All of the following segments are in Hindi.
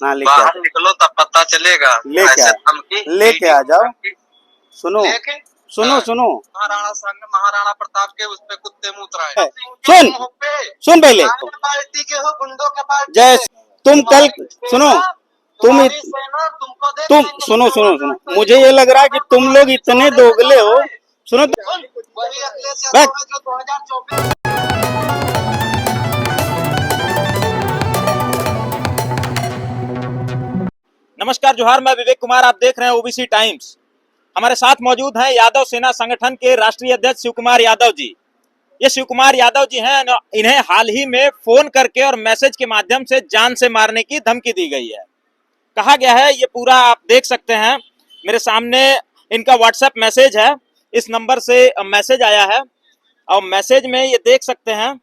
ना लेके बाहर निकलो तब पता चलेगा। लेके आ जाओ। सुनो सुनो सुनो, महाराणा संग महाराणा प्रताप के उस पे कुत्ते मूत्राए। सुन पहले पार्टी के हो, गुंडों के पार्टी जय तुम कल सुनो, तुम सुनो सुनो सुनो, मुझे ये लग रहा है कि तुम लोग इतने दोगले हो। सुनो वही अखिलेश यादव जो 2024। नमस्कार जोहार, मैं विवेक कुमार, आप देख रहे हैं ओबीसी टाइम्स। हमारे साथ मौजूद हैं यादव सेना संगठन के राष्ट्रीय अध्यक्ष शिव कुमार यादव जी। ये शिव कुमार यादव जी हैं, इन्हें हाल ही में फोन करके और मैसेज के माध्यम से जान से मारने की धमकी दी गई है। कहा गया है, ये पूरा आप देख सकते हैं, मेरे सामने इनका व्हाट्सएप मैसेज है। इस नंबर से मैसेज आया है और मैसेज में ये देख सकते हैं,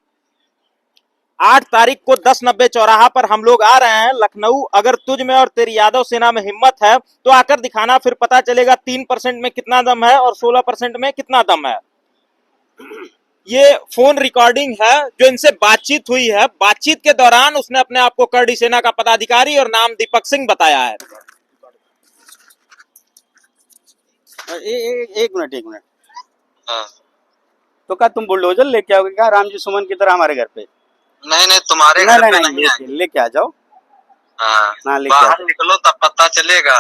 8 तारीख को 1090 चौराहा पर हम लोग आ रहे हैं लखनऊ। अगर तुझ में और तेरी यादव सेना में हिम्मत है तो आकर दिखाना, फिर पता चलेगा 3% में कितना दम है और 16% में कितना दम है। ये फोन रिकॉर्डिंग है जो इनसे बातचीत हुई है। बातचीत के दौरान उसने अपने आप को करडी सेना का पदाधिकारी और नाम दीपक सिंह बताया है। एक मिनट तो क्या तुम बुलडोजर लेके आओगे क्या राम जी सुमन की तरह हमारे घर पे? नहीं तुम्हारे घर पे नहीं, लेके आ जाओ। ना बाहर निकलो तब पता चलेगा।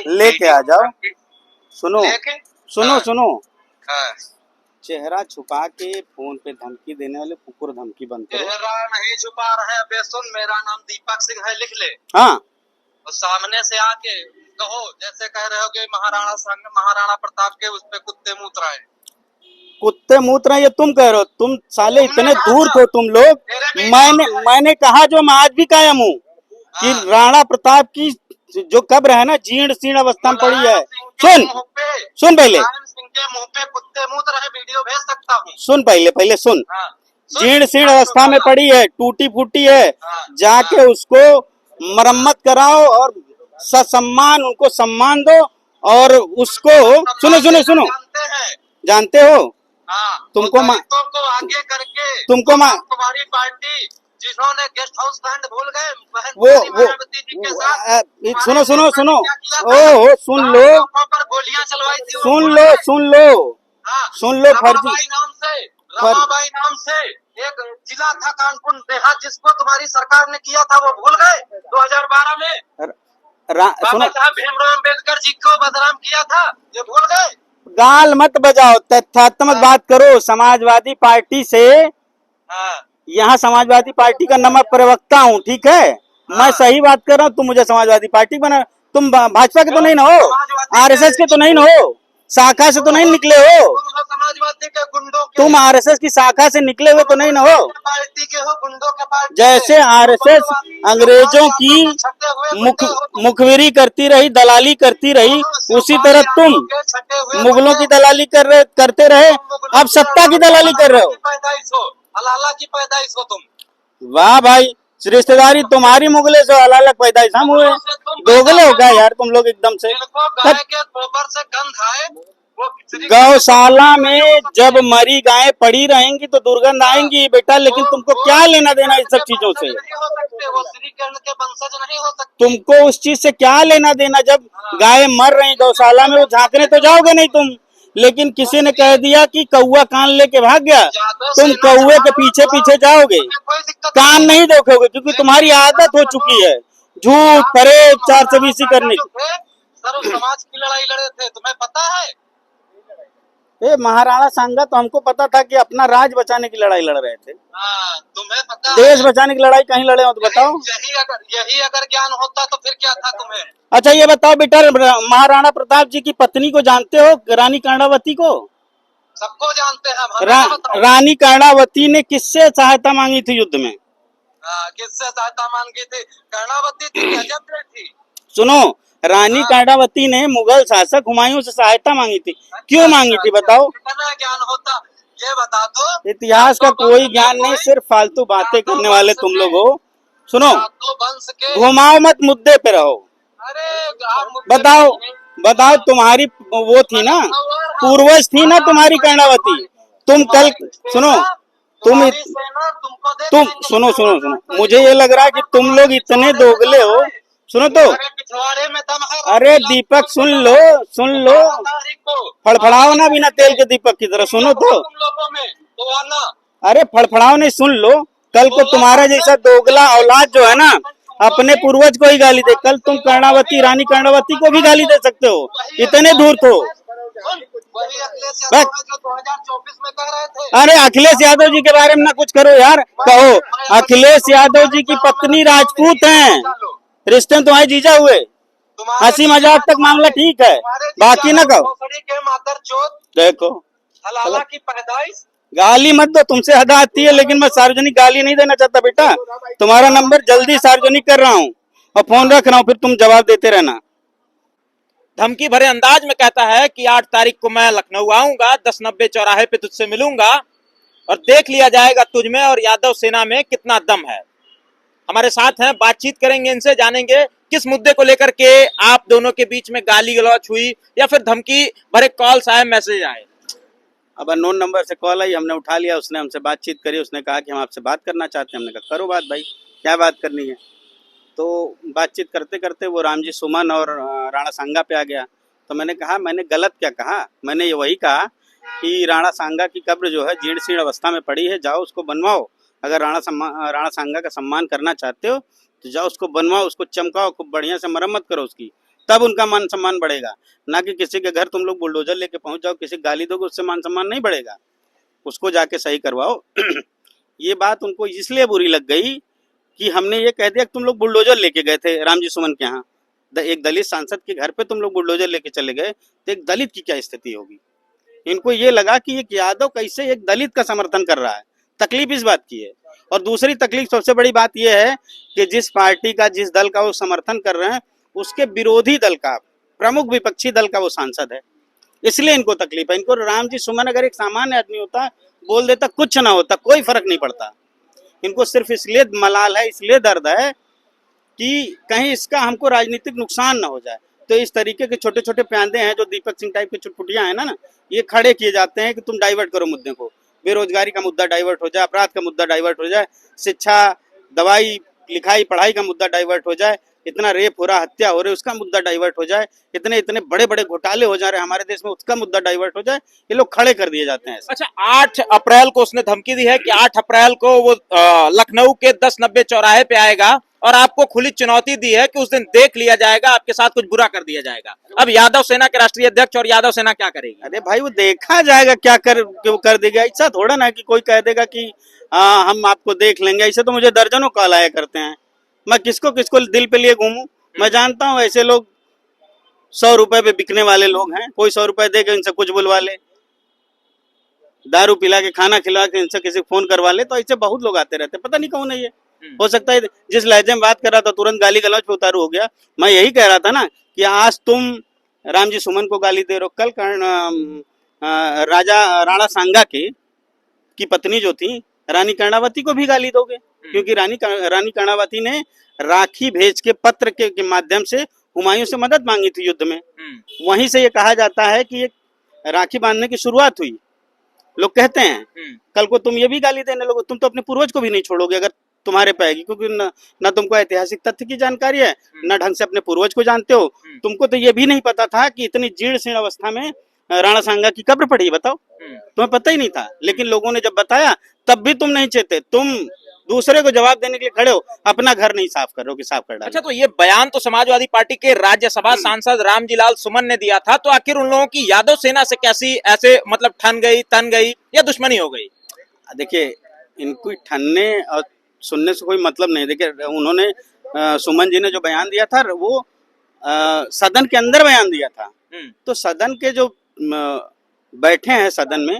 लेके आ जाओ। सुनो सुनो सुनो, चेहरा छुपा के फोन पे धमकी देने वाले कुकुर धमकी बंद करो। चेहरा नहीं छुपा रहे। अबे सुन, मेरा नाम दीपक सिंह है, लिख ले। हाँ, और सामने से आके कहो, जैसे कह रहे हो कि महाराणा संग महाराणा प्रताप के उस पे कुत्ते मूत्राए। कुत्ते मूत्र ये तुम कह रहे हो? तुम साले इतने दूर थे तुम लोग। मैंने कहा, जो मैं आज भी कायम हूँ कि राणा प्रताप की जो कब्र है ना, जीर्ण शीर्ण अवस्था में पड़ी है। सुन पहले, के मुंह पे कुत्ते मूत्र है, वीडियो भेज सकता हूँ। सुन पहले सुन। जीर्ण शीर्ण अवस्था में पड़ी है, टूटी फूटी है। जाके उसको मरम्मत कराओ और ससम्मान उनको सम्मान दो। और उसको सुनो सुनो सुनो, जानते हो तुमको आगे करके तुम्हारी पार्टी जिन्होंने गेस्ट हाउस बैंड भूल गए, वो सुनो सुनो सुनो, ओहो सुन लो, गोलियां चलवाई थी। सुन लो फर्जी रमाबाई नाम से एक जिला था कानपुर देहात, जिसको तुम्हारी सरकार ने किया था, वो भूल गए 2012 में। बाबा साहब भीमराव अम्बेडकर जी को बदनाम किया था, ये भूल गए। गाल मत बजाओ, तथ्यात्मक बात करो। समाजवादी पार्टी से, यहाँ समाजवादी पार्टी का नमक प्रवक्ता हूँ, ठीक है? मैं सही बात कर रहा हूँ। तुम मुझे समाजवादी पार्टी बना, तुम भाजपा के तो नहीं ना हो, आरएसएस के तो नहीं ना हो, शाखा से तो नहीं निकले हो, समाजवादी के गुंडों के, तुम आरएसएस की शाखा से निकले हुए तो नहीं ना हो। पार्टी के हो, गुंडों के पार्टी। जैसे आरएसएस अंग्रेजों की मुखबिरी करती रही, दलाली करती रही, उसी तरह तुम मुगलों की दलाली करते रहे। अब सत्ता की दलाली कर रहे हो। हलाला की पैदाइश हो तुम। वाह भाई, रिश्तेदारी तुम्हारी मुगले से हलाला पैदाइश हम हुए। दोगले हो गए यार तुम लोग एकदम से। गाय के गोबर से गंध आए, गौशाला में जब मरी गायें पड़ी रहेंगी तो दुर्गंध आएंगी बेटा, लेकिन तुमको क्या लेना देना इस सब चीजों से? वो श्री कृष्ण के वंशज नहीं हो सकते। तुमको उस चीज से क्या लेना देना? जब गायें मर रही गौशाला में, वो झांकने तो जाओगे नहीं तुम। लेकिन किसी ने कह दिया कि कौआ कान लेके भाग गया, तुम कौए के पीछे पीछे जाओगे, कान नहीं देखोगे, क्योंकि तुम्हारी आदत हो चुकी है झूठ फरेब 420 करने की। समाज की लड़ाई लड़े थे, तुम्हें पता है? महाराणा सांगा तो हमको पता था कि अपना राज बचाने की लड़ाई लड़ रहे थे। तुम्हें पता देश बचाने की लड़ाई कहीं लड़े हो तो बताओ। यही अगर ज्ञान होता तो फिर क्या था तुम्हें? अच्छा ये बताओ बेटा, महाराणा प्रताप जी की पत्नी को जानते हो, रानी कर्णावती को? सबको जानते हैं। रानी कर्णावती ने किससे सहायता मांगी थी युद्ध में? किससे सहायता मांगी थी? कर्णावती थी, अजय थी। सुनो, रानी कर्णावती ने मुगल शासक हुमायूं से सहायता मांगी थी। क्यों मांगी थी बताओ? कितना ज्ञान होता ये बता दो। इतिहास का कोई ज्ञान नहीं, सिर्फ फालतू बातें करने वाले तुम लोग हो। सुनो, घुमाओ मत, मुद्दे पे रहो। बताओ तुम्हारी वो थी ना, पूर्वज थी ना तुम्हारी कर्णावती। तुम कल सुनो, तुम्हारी सेना तुमको दे तुम देंगे। सुनो सुनो सुनो, मुझे ये लग रहा है कि तुम लोग इतने दोगले हो। सुनो तो, अरे पिछवाड़े में दम है। अरे दीपक सुन लो, सुन लो, 12 तारीख को फड़फड़ाओ ना बिना तेल के दीपक की तरह। सुनो तो, तुम लोगों में तो आना। अरे फड़फड़ाओ नहीं, सुन लो। कल को तुम्हारा जैसा दोगला औलाद जो है ना, अपने पूर्वज को ही गाली दे। कल तुम कर्णावती, रानी कर्णावती को भी गाली दे सकते हो, इतने दूर हो। वही अखिलेश बस। यादव है जो 2024 में कह रहे थे। अरे अखिलेश यादव जी के बारे में ना कुछ करो यार। कहो अखिलेश यादव जी की पत्नी राजपूत हैं, रिश्ते में तुम्हारे जीजा हुए। हंसी मजाक तक मामला ठीक है, बाकी ना कहो। के मातर चोट देखो, हलाला की पैदाइश। गाली मत दो, तुमसे हद आती है, लेकिन मैं सार्वजनिक गाली नहीं देना चाहता बेटा। तुम्हारा नंबर जल्दी सार्वजनिक कर रहा हूँ और फोन रख रहा हूँ, फिर तुम जवाब देते रहना। धमकी भरे अंदाज में कहता है कि 8 तारीख को मैं लखनऊ आऊंगा, 1090 चौराहे पे तुझसे मिलूंगा और देख लिया जाएगा तुझ में और यादव सेना में कितना दम है। हमारे साथ हैं, बातचीत करेंगे इनसे, जानेंगे किस मुद्दे को लेकर के आप दोनों के बीच में गाली गलौच हुई या फिर धमकी भरे कॉल्स आए, मैसेज आए। अब अननोन नंबर से कॉल आई, हमने उठा लिया, उसने हमसे बातचीत करी, उसने कहा कि हम आपसे बात करना चाहते हैं। हमने कहा करो बात भाई, क्या बात करनी है। तो बातचीत करते करते वो रामजी सुमन और राणा सांगा पे आ गया। तो मैंने कहा, मैंने गलत क्या कहा? मैंने ये वही कहा कि राणा सांगा की कब्र जो है जीर्ण शीर्ण अवस्था में पड़ी है, जाओ उसको बनवाओ। अगर राणा सांगा का सम्मान करना चाहते हो तो जाओ उसको बनवाओ, उसको चमकाओ, खूब बढ़िया से मरम्मत करो उसकी, तब उनका मान सम्मान बढ़ेगा। ना कि किसी के घर तुम लोग बुलडोजर लेके पहुंच जाओ, किसी गाली दोगे, उससे मान सम्मान नहीं बढ़ेगा। उसको जाके सही करवाओ। ये बात उनको इसलिए बुरी लग गई कि हमने ये कह दिया कि तुम लोग बुलडोजर लेके गए थे रामजी सुमन के यहाँ, एक दलित सांसद के घर पे तुम लोग बुलडोजर लेके चले गए, तो एक दलित की क्या स्थिति होगी। इनको ये लगा कि एक यादव कैसे एक दलित का समर्थन कर रहा है। तकलीफ इस बात की है। और दूसरी तकलीफ, सबसे बड़ी बात यह है कि जिस पार्टी का, जिस दल का वो समर्थन कर रहे हैं, उसके विरोधी दल का, प्रमुख विपक्षी दल का वो सांसद है, इसलिए इनको तकलीफ है। इनको रामजी सुमन अगर एक सामान्य आदमी होता, बोल देता, कुछ ना होता, कोई फर्क नहीं पड़ता। इनको सिर्फ इसलिए मलाल है, इसलिए दर्द है कि कहीं इसका हमको राजनीतिक नुकसान ना हो जाए। तो इस तरीके के छोटे छोटे प्यांदे हैं जो दीपक सिंह टाइप के चुटपुटियां हैं ना, ये खड़े किए जाते हैं कि तुम डाइवर्ट करो मुद्दे को। बेरोजगारी का मुद्दा डाइवर्ट हो जाए, अपराध का मुद्दा डाइवर्ट हो जाए, शिक्षा, दवाई, लिखाई, पढ़ाई का मुद्दा डाइवर्ट हो जाए, इतना रेप हो रहा, हत्या हो रही, उसका मुद्दा डाइवर्ट हो जाए, इतने इतने बड़े बड़े घोटाले हो जा रहे हैं हमारे देश में, उसका मुद्दा डाइवर्ट हो जाए, ये लोग खड़े कर दिए जाते हैं। अच्छा, 8 अप्रैल को उसने धमकी दी है कि 8 अप्रैल को वो लखनऊ के 1090 चौराहे पे आएगा और आपको खुली चुनौती दी है कि उस दिन देख लिया जाएगा, आपके साथ कुछ बुरा कर दिया जाएगा। अब यादव सेना के राष्ट्रीय अध्यक्ष और यादव सेना क्या करेगी? अरे भाई, वो देखा जाएगा क्या कर देगा। ऐसा थोड़ा ना कि कोई कह देगा कि हम आपको देख लेंगे। ऐसे तो मुझे दर्जनों कॉल आया करते हैं। मैं किसको किसको दिल पे लिए घूमूं? मैं जानता हूँ ऐसे लोग 100 रुपए पे बिकने वाले लोग हैं। कोई 100 रुपए देके इनसे कुछ बुलवा ले, दारू पिला के, खाना खिला के इनसे किसी फोन करवा ले। तो ऐसे बहुत लोग आते रहते, पता नहीं कौन है ये। हो सकता है जिस लहजे में बात कर रहा था तुरंत गाली गलौज पे उतारू हो गया। मैं यही कह रहा था ना कि आज तुम रामजी सुमन को गाली दे रहे हो, कल राणा सांगा की पत्नी जो थी रानी कर्णावती को भी गाली दोगे, क्योंकि रानी कर्णावती ने राखी भेज के, पत्र के माध्यम से हुमायूं से मदद मांगी थी युद्ध में। वहीं से ये कहा जाता है कि ये राखी बांधने की शुरुआत हुई, लोग कहते हैं। कल को तुम ये भी गाली देने लोगे, तुम तो अपने पूर्वज को भी नहीं छोड़ोगे अगर तुम्हारे पे आएगी, क्योंकि न तुमको ऐतिहासिक तथ्य की जानकारी है, न ढंग से अपने पूर्वज को जानते हो। तुमको तो ये भी नहीं पता था कि इतनी जीर्ण शीर्ण अवस्था में राणा सांगा की कब्र पड़ी, बताओ। तुम्हें पता ही नहीं था, लेकिन लोगों ने जब बताया तब भी तुम नहीं चेते। तुम दूसरे को जवाब देने के लिए खड़े हो, अपना घर नहीं साफ कर रहे हो कि साफ कर डालो। अच्छा, तो ये बयान तो समाजवादी पार्टी के राज्यसभा सांसद रामजीलाल सुमन ने दिया था, तो आखिर उन लोगों की यादव सेना से कैसी ऐसे मतलब ठन गई, तन गई या दुश्मनी हो गई? देखिए, इनको ठनने और सुनने से कोई मतलब नहीं। देखिए, उन्होंने सुमन जी ने जो बयान दिया था वो सदन के अंदर बयान दिया था। तो सदन के जो बैठे हैं सदन में,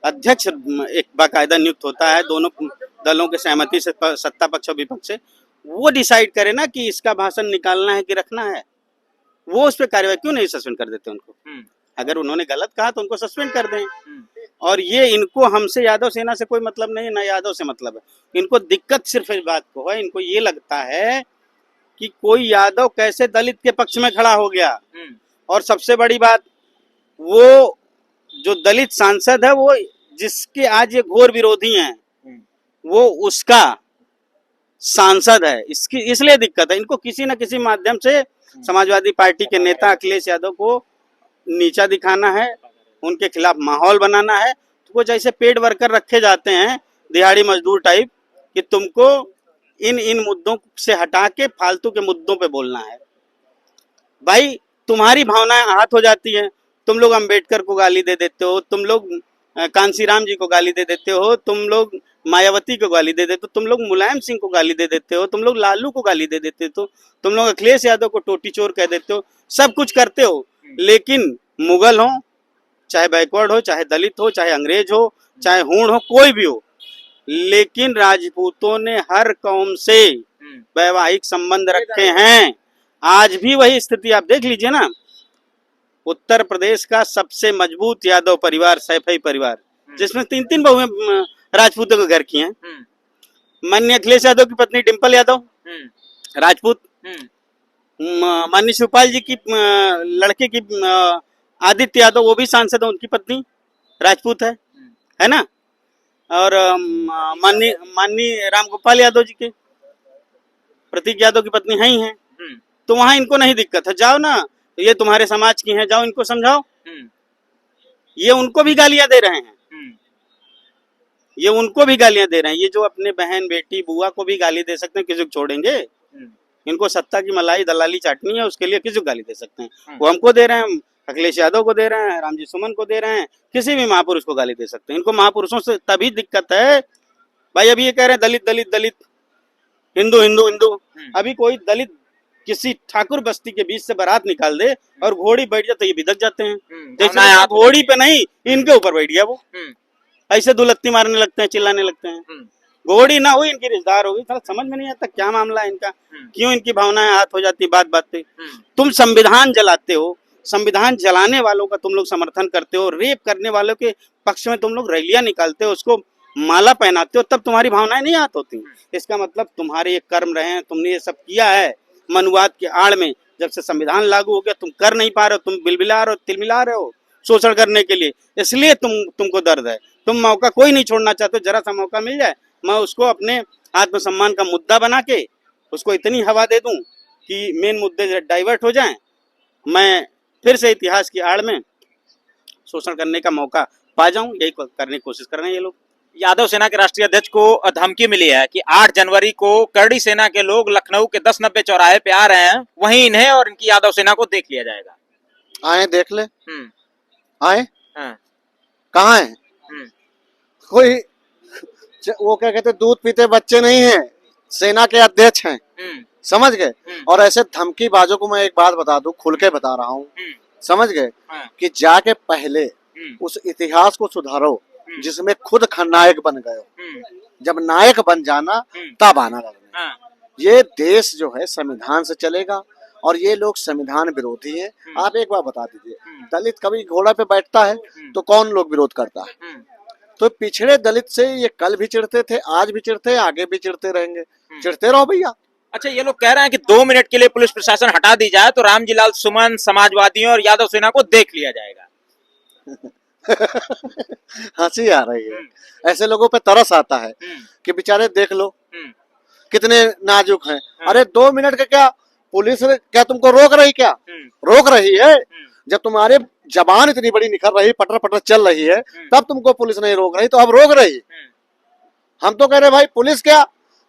अध्यक्ष एक बाकायदा नियुक्त होता है, दोनों दलों के सहमति से, सत्ता पक्ष और विपक्ष से, वो डिसाइड करे ना कि इसका भाषण निकालना है कि रखना है। वो उस पर कार्रवाई क्यों नहीं सस्पेंड कर देते उनको? अगर उन्होंने गलत कहा तो उनको सस्पेंड कर दें। और ये इनको हमसे, यादव सेना से कोई मतलब नहीं, ना यादव से मतलब है। इनको दिक्कत सिर्फ इस बात को है, इनको ये लगता है कि कोई यादव कैसे दलित के पक्ष में खड़ा हो गया। और सबसे बड़ी बात, वो जो दलित सांसद है, वो जिसके आज ये घोर विरोधी हैं, वो उसका सांसद है। इसकी इसलिए दिक्कत है। इनको किसी न किसी माध्यम से समाजवादी पार्टी के नेता अखिलेश यादव को नीचा दिखाना है, उनके खिलाफ माहौल बनाना है। तो वो जैसे पेड वर्कर रखे जाते हैं दिहाड़ी मजदूर टाइप, कि तुमको इन इन मुद्दों से हटा के फालतू के मुद्दों पे बोलना है। भाई तुम्हारी भावनाएं आहत हो जाती हैं, तुम लोग अंबेडकर को गाली दे देते हो, तुम लोग कांसीराम जी को गाली दे देते हो, तुम लोग मायावती को गाली दे देते हो, तुम लोग मुलायम सिंह को गाली दे देते हो, तुम लोग लालू को गाली दे देते हो, तुम लोग अखिलेश यादव को टोटी चोर कह देते हो, सब कुछ करते हो। लेकिन मुगल हो, चाहे बैकवर्ड हो, चाहे दलित हो, चाहे अंग्रेज हो, चाहे हूण हो, कोई भी हो, लेकिन राजपूतों ने हर कौम से वैवाहिक संबंध रखे हैं। आज भी वही स्थिति आप देख लीजिए ना। उत्तर प्रदेश का सबसे मजबूत यादव परिवार सैफई परिवार, जिसमें 3 बहुएं राजपूतों के घर की हैं। माननीय अखिलेश यादव की पत्नी डिम्पल यादव राजपूत, माननीय शिवपाल जी की लड़के की आदित्य यादव, वो भी सांसद है, उनकी पत्नी राजपूत है ना। और माननीय रामगोपाल यादव जी के प्रतीक यादव की पत्नी है ही है। तो वहां इनको नहीं दिक्कत है। जाओ ना, ये तुम्हारे समाज की हैं, जाओ इनको समझाओ। ये उनको भी गालियां दे रहे हैं, ये उनको भी गालियां दे रहे हैं। ये जो अपने बहन बेटी बुआ को भी गाली दे सकते हैं, किसी को छोड़ेंगे? इनको सत्ता की मलाई दलाली चाटनी है, उसके लिए किसी को गाली दे सकते हैं। वो हमको दे रहे हैं, अखिलेश यादव को दे रहे हैं, रामजी सुमन को दे रहे हैं, किसी भी महापुरुष को गाली दे सकते हैं। इनको महापुरुषों से तभी दिक्कत है। भाई अभी ये कह रहे हैं दलित दलित दलित, हिंदू हिंदू हिंदू। अभी कोई दलित किसी ठाकुर बस्ती के बीच से बारात निकाल दे और घोड़ी बैठ जाए तो ये बिदक जाते हैं। जैसे घोड़ी पे नहीं, इनके ऊपर बैठ गया वो, ऐसे दुलत्ती मारने लगते हैं, चिल्लाने लगते हैं। घोड़ी ना हुई, इनकी रिश्तेदार होगी। समझ में नहीं आता क्या मामला है इनका, क्यों इनकी भावनाएं आहत हो जाती बात बात पे। तुम संविधान जलाते हो, संविधान जलाने वालों का तुम लोग समर्थन करते हो, रेप करने वालों के पक्ष में तुम लोग रैलियां निकालते हो, उसको माला पहनाते हो, तब तुम्हारी भावनाएं नहीं आहत होती। इसका मतलब तुम्हारे ये कर्म रहे हैं, तुमने ये सब किया है मनुवाद के आड़ में। जब से संविधान लागू हो गया तुम कर नहीं पा रहे हो, तुम बिलबिला रहे हो, तिलमिला रहे हो शोषण करने के लिए, इसलिए तुमको दर्द है। तुम मौका कोई नहीं छोड़ना चाहते हो। जरा सा मौका मिल जाए, मैं उसको अपने आत्मसम्मान का मुद्दा बना के उसको इतनी हवा दे दूं कि मेन मुद्दे डाइवर्ट हो जाएं, मैं फिर से इतिहास की आड़ में शोषण करने का मौका पा जाऊं। यही करने की कोशिश कर रहे हैं ये लोग। यादव सेना के राष्ट्रीय अध्यक्ष को धमकी मिली है कि 8 जनवरी को करड़ी सेना के लोग लखनऊ के 10-90 चौराहे पे आ रहे हैं, वहीं इन्हें और इनकी यादव सेना को देख लिया जाएगा। आए देख ले, आए हाँ। कहाँ है? कोई वो क्या कहते दूध पीते बच्चे नहीं हैं, सेना के अध्यक्ष हैं, समझ गए। और ऐसे धमकीबाजों को मैं एक बात बता दूं, खुल के बता रहा हूँ, समझ गए, कि जाके पहले उस इतिहास को सुधारो जिसमें खुद खलनायक बन गए हो। जब नायक बन जाना तब आना लगना। ये देश जो है संविधान से चलेगा और ये लोग संविधान विरोधी हैं। आप एक बार बता दीजिए, दलित कभी घोड़ा पे बैठता है तो कौन लोग विरोध करता है? तो पिछड़े दलित से ये कल भी चिढ़ते थे, आज भी चिढ़ते, आगे भी चिढ़ते रहेंगे। चिढ़ते रहो भैया। अच्छा, ये लोग कह रहे हैं कि 2 मिनट के लिए पुलिस प्रशासन हटा दी जाए तो रामजी लाल सुमन, समाजवादियों और यादव सेना को देख लिया जाएगा। हंसी आ रही है, ऐसे लोगों पे तरस आता है कि बेचारे देख लो कितने नाजुक हैं। अरे 2 मिनट का क्या, पुलिस क्या तुमको रोक रही? क्या रोक रही है? जब तुम्हारे जबान इतनी बड़ी निखर रही, पटर पटर चल रही है, तब तुमको पुलिस नहीं रोक रही, तो अब रोक रही। हम तो कह रहे भाई पुलिस क्या,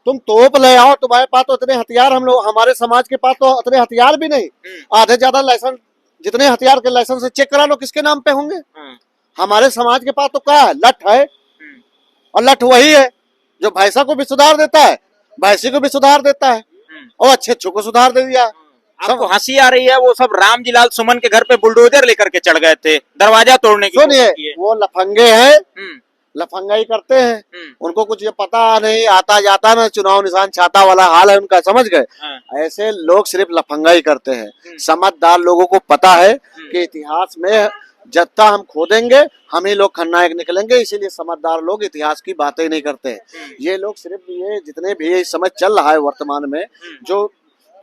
तुम तोप ले आओ, तुम्हारे पास तो इतने हथियार, हम लोग हमारे समाज के पास तो इतने हथियार भी नहीं। आधे ज्यादा लाइसेंस, जितने हथियार के लाइसेंस से चेक करा लो किसके नाम पे होंगे। हमारे समाज के पास तो क्या है, लठ है, और लठ वही है जो भैंसा को भी सुधार देता है, भैंसी को भी सुधार देता है, और अच्छे अच्छों को सुधार दे दिया। सबको हंसी आ रही है, वो सब रामजी लाल सुमन के घर पे बुलडोजर लेकर के चढ़ गए थे दरवाजा तोड़ने की। सुनिए, वो लफंगे हैं, लफंगाई करते हैं, उनको कुछ ये पता नहीं, आता जाता ना चुनाव निशान छाता वाला हाल है उनका, समझ गए। ऐसे लोग सिर्फ लफंगाई करते हैं। समझदार लोगों को पता है कि इतिहास में जत्ता हम खोदेंगे हम ही लोग खलनायक निकलेंगे, इसीलिए समझदार लोग इतिहास की बातें नहीं करते हैं। ये लोग सिर्फ ये जितने भी इस समय चल रहा है वर्तमान में जो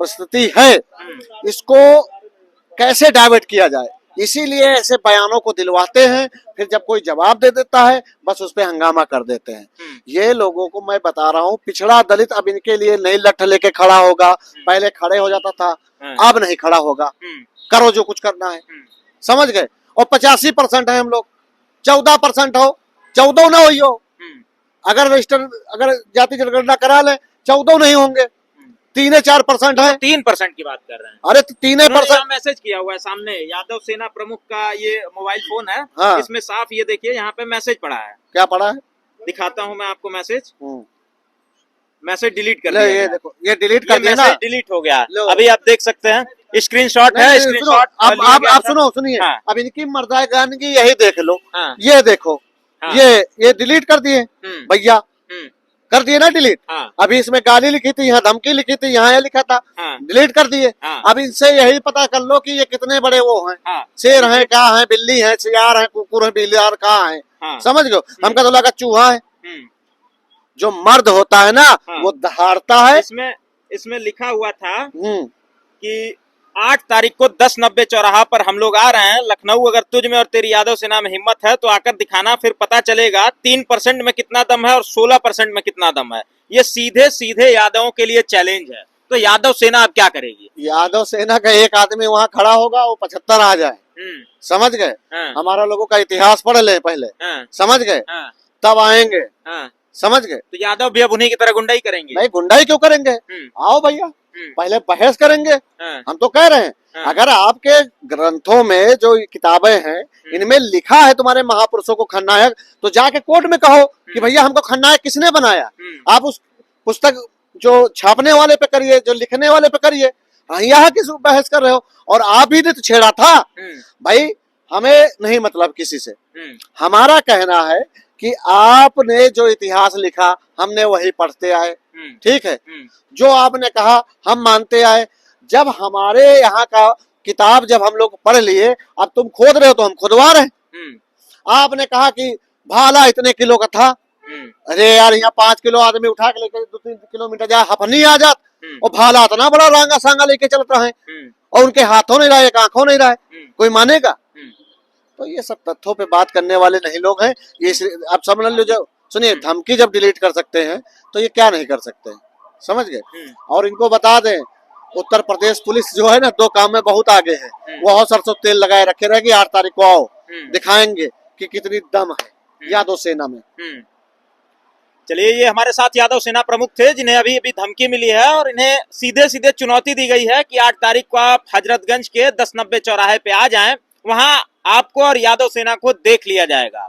परिस्थिति है, इसको कैसे डाइवर्ट किया जाए इसीलिए ऐसे बयानों को दिलवाते हैं, फिर जब कोई जवाब दे देता है बस उस पे हंगामा कर देते हैं। ये लोगों को मैं बता रहा हूँ, पिछड़ा दलित अब इनके लिए नई लठ लेके खड़ा होगा। पहले खड़े हो जाता था, अब नहीं खड़ा होगा। करो जो कुछ करना है, समझ गए। और 85% है हम लोग, 14% हो, 14 ना हुई हो। अगर रजिस्टर, अगर जाति जनगणना करा ले, 14 नहीं होंगे, 3-4% है। 3% की बात कर रहे हैं। अरे 3% मैसेज किया हुआ है सामने, यादव सेना प्रमुख का ये मोबाइल फोन है। हाँ। इसमें साफ ये देखिए, यहाँ पे मैसेज पड़ा है। क्या पड़ा है? दिखाता हूँ मैं आपको मैसेज। मैसेज डिलीट कर ले, दिया ये गया। देखो, ये डिलीट कर दिया ना। मैसेज डिलीट हो गया। लो। अभी आप देख सकते हैं, स्क्रीनशॉट है, नहीं, स्क्रीनशॉट। अब आप सुनो, सुनिए। हाँ। अब इनकी मर्दागान की यही देख लो। हाँ। ये देखो, हाँ। ये डिलीट कर दिए भैया, कर दिए ना डिलीट। हाँ। अभी इसमें गाली लिखी थी, यहाँ धमकी लिखी थी, यहाँ ये लिखा था, हाँ। डिलीट कर दिए। हाँ। अब इनसे यही पता कर लो कि ये कितने बड़े वो हैं। हाँ। शेर हैं, क्या है, बिल्ली है, सियार है, कुकुर है, बिल्लार कहाँ है। हाँ। समझ गए? हमका तो लगा चूहा है। हम्म। जो मर्द होता है ना, हाँ। वो दहाड़ता है। इसमें लिखा हुआ था हम्म। कि 8 तारीख को 1090 चौराहा पर हम लोग आ रहे हैं लखनऊ। अगर तुझ में और तेरी यादव सेना में हिम्मत है तो आकर दिखाना, फिर पता चलेगा 3% में कितना दम है और 16% में कितना दम है। ये सीधे सीधे यादवों के लिए चैलेंज है। तो यादव सेना अब क्या करेगी? यादव सेना का एक आदमी वहाँ खड़ा होगा, वो 75 आ जाए। समझ गए? हाँ। हमारा लोगों का इतिहास पढ़ ले पहले। हाँ। समझ गए? हाँ। तब आएंगे। हाँ। समझ गए? तो यादव भी अब उन्हीं की तरह गुंडाई करेंगे? नहीं, गुंडाई क्यों करेंगे? आओ भैया, पहले बहस करेंगे। हाँ। हम तो कह रहे हैं, हाँ। अगर आपके ग्रंथों में जो किताबें हैं इनमें लिखा है तुम्हारे महापुरुषों को खलनायक, तो जाके कोर्ट में कहो कि भैया हमको खलनायक किसने बनाया। आप उस पुस्तक जो छापने वाले पे करिए, जो लिखने वाले पे करिए। यहाँ किस बहस कर रहे हो? और आप ही ने तो छेड़ा था भाई। हमें नहीं मतलब किसी से। हमारा कहना है कि आपने जो इतिहास लिखा हमने वही पढ़ते आए, ठीक है। जो आपने कहा हम मानते आए। जब हमारे यहाँ का किताब जब हम लोग पढ़ लिए, अब तुम खोद रहे हो तो हम खुदवा रहे हैं। आपने कहा कि भाला इतने किलो का था। अरे यार, यहाँ 5 किलो आदमी उठा के लेके 2-3 किलोमीटर जाए, हफनी आ जात, और भाला इतना बड़ा रांगा सांगा लेके चलता है, और उनके हाथों नहीं रहा, एक आंखों नहीं रहा, कोई मानेगा? तो ये सब तथ्यों पे बात करने वाले नहीं लोग हैं। ये आप समझ लो, जो सुनिए, धमकी जब डिलीट कर सकते हैं तो ये क्या नहीं कर सकते हैं। समझ गए? और इनको बता दें, उत्तर प्रदेश पुलिस जो है ना, 2 काम में बहुत आगे है। वो और सरसों तेल लगाए रखे रहेगी। 8 तारीख को आओ, दिखाएंगे कि कितनी दम है यादव सेना में। चलिए, ये हमारे साथ यादव सेना प्रमुख थे जिन्हें अभी अभी धमकी मिली है और इन्हें सीधे सीधे चुनौती दी गई है कि 8 तारीख को आप हजरतगंज के 1090 चौराहे पे आ जाएं, वहां आपको और यादव सेना को देख लिया जाएगा।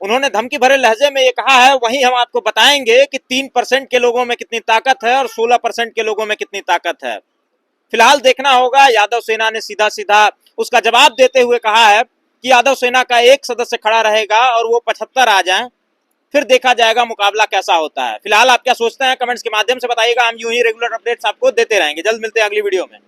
उन्होंने धमकी भरे लहजे में ये कहा है, वहीं हम आपको बताएंगे कि 3% के लोगों में कितनी ताकत है और 16% के लोगों में कितनी ताकत है। फिलहाल देखना होगा। यादव सेना ने सीधा सीधा उसका जवाब देते हुए कहा है कि यादव सेना का एक सदस्य खड़ा रहेगा और वो 75 आ जाएं, फिर देखा जाएगा मुकाबला कैसा होता है। फिलहाल आप क्या सोचते हैं, कमेंट्स के माध्यम से बताइएगा। हम यूं ही रेगुलर अपडेट्स आपको देते रहेंगे। जल्द मिलते हैं अगली वीडियो में।